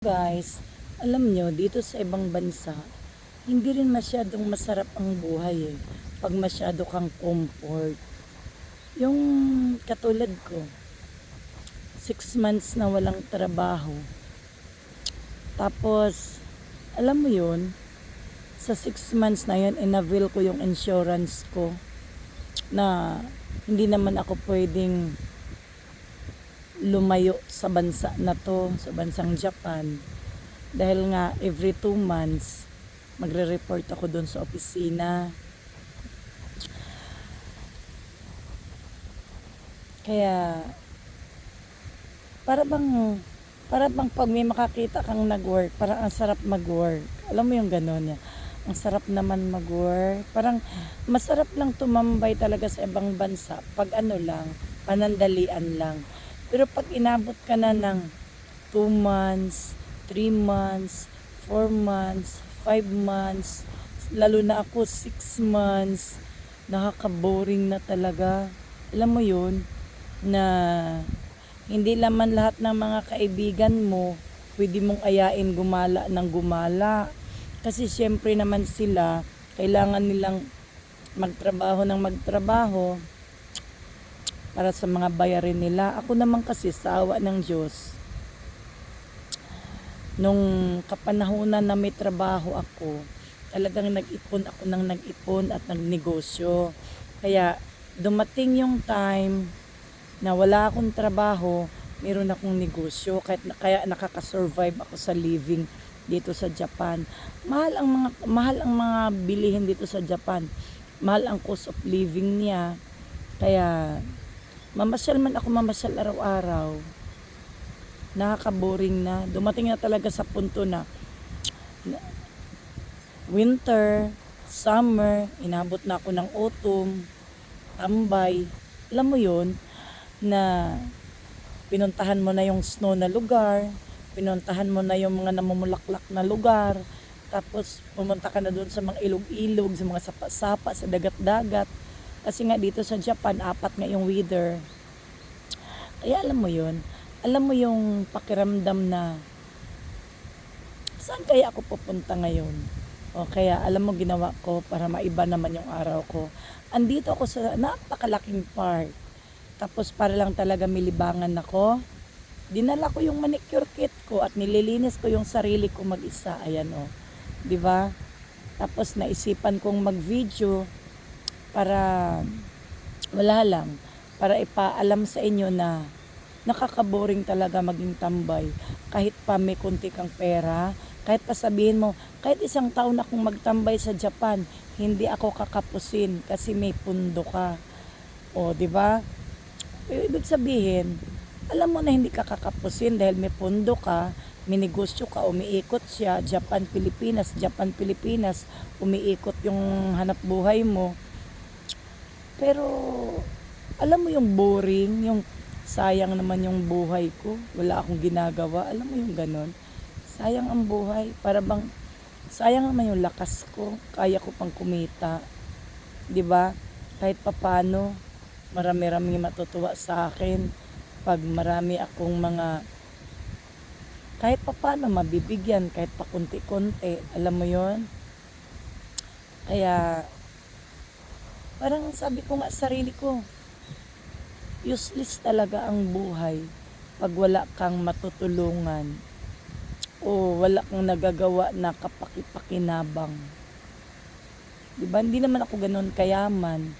Guys, alam nyo, dito sa ibang bansa, hindi rin masyadong masarap ang buhay eh. Pag masyado kang comfort. Yung katulad ko, 6 months na walang trabaho. Tapos, alam mo yun, sa 6 months na yun, inavail ko yung insurance ko na hindi naman ako pwedeng lumayo sa bansa na to, sa bansang Japan. Dahil nga every 2 months, magre-report ako doon sa opisina. Kaya, para bang, para bang pag may makakita kang nag-work, parang ang sarap mag-work. Alam mo yung gano'n niya. Ang sarap naman mag-work. Parang masarap lang tumambay talaga sa ibang bansa. Pag ano lang, panandalian lang. Pero pag inabot ka na ng 2 months, 3 months, 4 months, 5 months, lalo na ako 6 months, nakaka-boring na talaga. Alam mo yun, na hindi naman lahat ng mga kaibigan mo pwede mong ayain gumala ng gumala. Kasi syempre naman sila, kailangan nilang magtrabaho ng magtrabaho para sa mga bayarin nila. Ako naman kasi sa awa ng Diyos, nung kapanahunan na may trabaho ako, talagang nag-ipon ako ng nag-ipon at nagnegosyo. Kaya dumating yung time na wala akong trabaho, meron akong negosyo. Kaya nakaka-survive ako sa living dito sa Japan. Mahal ang mga bilihin dito sa Japan. Mahal ang cost of living niya. Kaya mamasyal man ako mamasyal araw-araw, nakaka-boring na. Dumating na talaga sa punto na winter, summer, inabot na ako ng autumn, tambay. Alam mo yun, na pinuntahan mo na yung snow na lugar, pinuntahan mo na yung mga namumulaklak na lugar, tapos pumunta ka na doon sa mga ilog-ilog, sa mga sapa-sapa, sa dagat-dagat. Kasi nga dito sa Japan, 4 nga yung weather. Kaya alam mo yun, alam mo yung pakiramdam na saan kaya ako pupunta ngayon? O kaya alam mo ginawa ko para maiba naman yung araw ko. Andito ako sa napakalaking park. Tapos para lang talaga milibangan ako, dinala ko yung manicure kit ko at nililinis ko yung sarili ko mag-isa. Ayan o, di ba? Tapos naisipan kong mag-video para wala lang, para ipaalam sa inyo na nakaka-boring talaga maging tambay. Kahit pa may kunti kang pera, kahit pa sabihin mo, kahit 1 taon akong magtambay sa Japan, hindi ako kakapusin kasi may pundo ka. O, di ba? Ibig sabihin, alam mo na hindi ka kakapusin dahil may pundo ka, may negosyo ka, umiikot siya, Japan, Pilipinas, umiikot yung hanap buhay mo. Pero, alam mo yung boring, yung sayang naman yung buhay ko, wala akong ginagawa, alam mo yung ganon. Sayang ang buhay, para bang, sayang naman yung lakas ko, kaya ko pang kumita, di ba? Kahit papano, marami-rami matutuwa sa akin, pag marami akong mga, kahit papano mabibigyan, kahit pa kunti-kunti, alam mo yon. Kaya, parang sabi ko nga sa sarili ko, useless talaga ang buhay pag wala kang matutulungan o wala kang nagagawa na kapaki-pakinabang. Diba? Hindi naman ako ganun kayaman.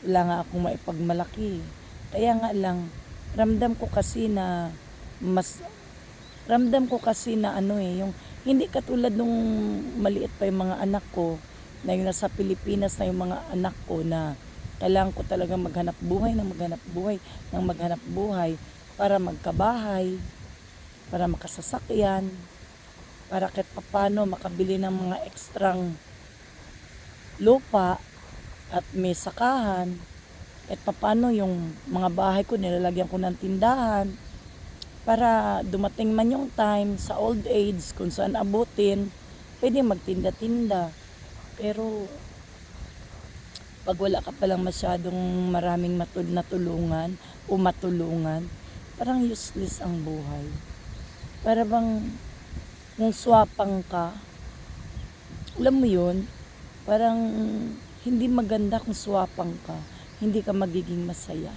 Wala nga akong maipagmalaki. Kaya nga lang, ramdam ko kasi na yung hindi katulad nung maliit pa yung mga anak ko, na yung nasa Pilipinas na yung mga anak ko na kailangan ko talaga maghanap buhay para magkabahay, para makasasakyan, para kahit papano makabili ng mga ekstrang lupa at may sakahan, at papano yung mga bahay ko nilalagyan ko ng tindahan para dumating man yung time sa old age kung saan abutin, pwede magtinda-tinda. Pero pag wala ka palang masyadong maraming natulungan o matulungan, parang useless ang buhay. Para bang Kung swapang ka, alam mo yun, parang hindi maganda kung swapang ka. Hindi ka magiging masaya.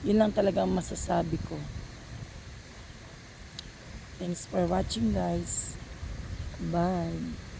Yun lang talaga ang masasabi ko. Thanks for watching, guys. Bye.